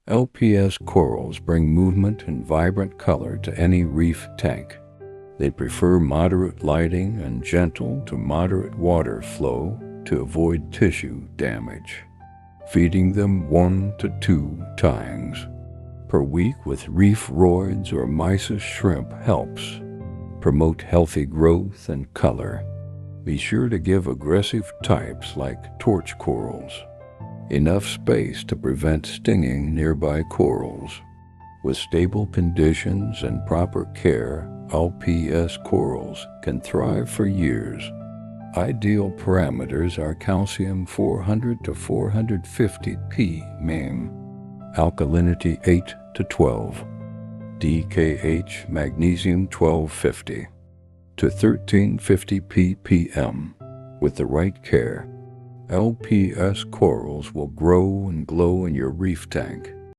LPS corals bring movement and vibrant color to any reef tank. They prefer moderate lighting and gentle to moderate water flow to avoid tissue damage. Feeding them 1 to 2 times per week with reef roids or mysis shrimp helps promote healthy growth and color. Be sure to give aggressive types like torch corals enough space to prevent stinging nearby corals. With stable conditions and proper care, LPS corals can thrive for years. Ideal parameters are calcium 400 to 450 ppm, alkalinity 8 to 12, DKH magnesium 1250 to 1350 ppm. With the right care, LPS corals will grow and glow in your reef tank.